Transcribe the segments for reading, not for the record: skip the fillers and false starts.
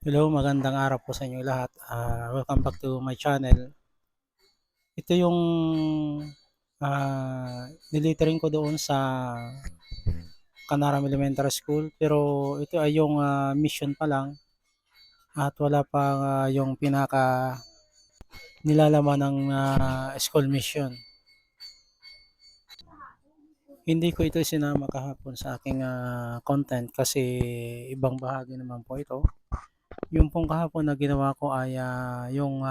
Hello, magandang araw po sa inyo lahat. Welcome back to my channel. Ito yung nilitering ko doon sa Canaram Elementary School pero ito ay yung mission pa lang at wala pa yung pinaka nilalaman ng school mission. Hindi ko ito sinama kahapon sa aking content kasi ibang bahagi naman po ito. Yung pong kahapon na ginawa ko ay yung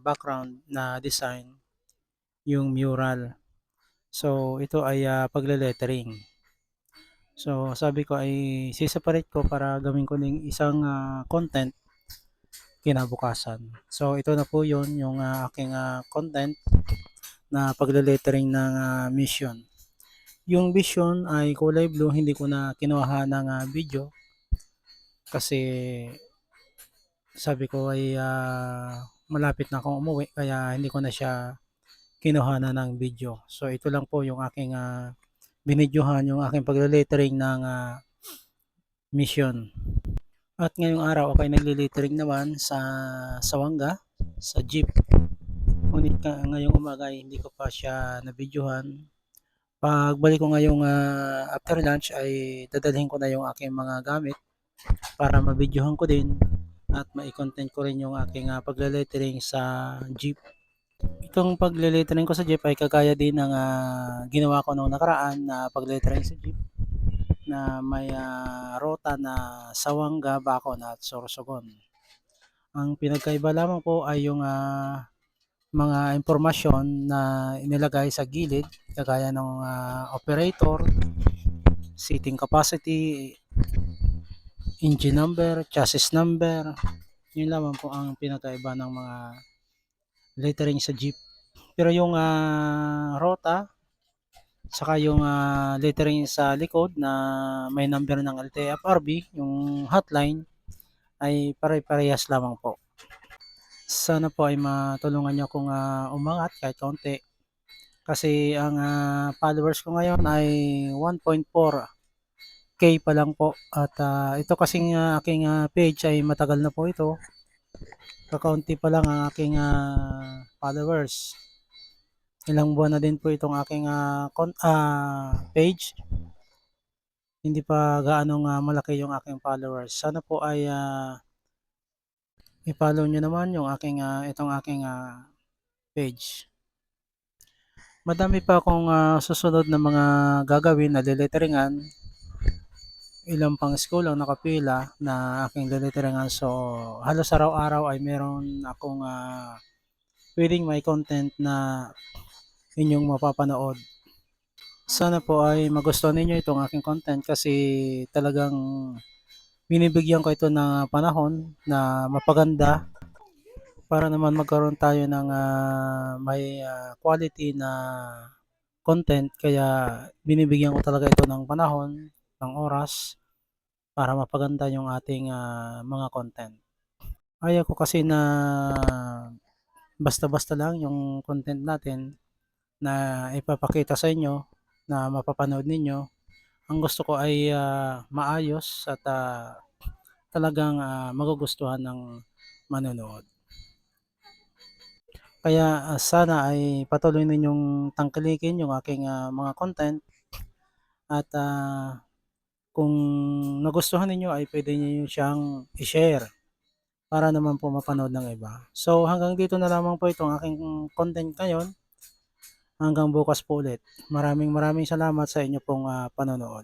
background na design, yung mural. So, ito ay pagle-lettering. So, sabi ko ay separate ko para gawin ko ng isang content kinabukasan. So, ito na po yon yung aking content na pagle-lettering ng mission. Yung vision ay kulay blue, hindi ko na kinuha ng video kasi sabi ko ay malapit na akong umuwi kaya hindi ko na siya kinuha na ng video. So, ito lang po yung aking binidyohan yung aking pagle-lettering ng mission. At ngayong araw ako ay nagle-lettering naman sa Sawanga, sa jeep. Ngunit ngayong umaga ay hindi ko pa siya nabidyohan. Pagbalik ko ngayong after lunch ay dadalhin ko na yung aking mga gamit para mabidyohan ko din at mai-content ko rin yung aking pagle-lettering sa jeep. Itong pagle-lettering ko sa jeep ay kagaya din ng ginawa ko nung nakaraan na pagle-lettering sa jeep na may rota na Sawanga, Bacon at Sorsogon. Ang pinagkaiba lamang po ay yung mga impormasyon na inilagay sa gilid kagaya ng operator, seating capacity, engine number, chassis number. Yun lamang po ang pinagkaiba ng mga lettering sa jeep. Pero yung rota saka yung lettering sa likod na may number ng LTFRB, yung hotline ay pare-parehas lamang po. Sana po ay matulungan niyo akong umangat kahit kaunti. Kasi ang followers ko ngayon ay 1.4K pa lang po. At ito kasing aking page ay matagal na po ito. Kakaunti pa lang ang aking followers. Ilang buwan na din po itong aking page. Hindi pa gaano malaki yung aking followers. Sana po ay i-follow nyo naman yung itong aking page. Madami pa akong susunod na mga gagawin na liliteringan. Ilang pang school ang nakapila na aking liliteringan. So, halos araw-araw ay meron akong pwedeng may content na inyong mapapanood. Sana po ay magustuhan ninyo itong aking content kasi talagang binibigyan ko ito ng panahon na mapaganda para naman magkaroon tayo ng may quality na content kaya binibigyan ko talaga ito ng panahon, ng oras para mapaganda yung ating mga content. Ayaw ko kasi na basta-basta lang yung content natin na ipapakita sa inyo na mapapanood ninyo. Ang gusto ko ay maayos at talagang magugustuhan ng manonood. Kaya sana ay patuloy ninyong tangkilikin yung aking mga content at kung nagustuhan ninyo ay pwede niyo siyang i-share para naman po mapanood ng iba. So hanggang dito na lamang po itong aking content ngayon. Hanggang bukas po ulit. Maraming maraming salamat sa inyo pong panonood.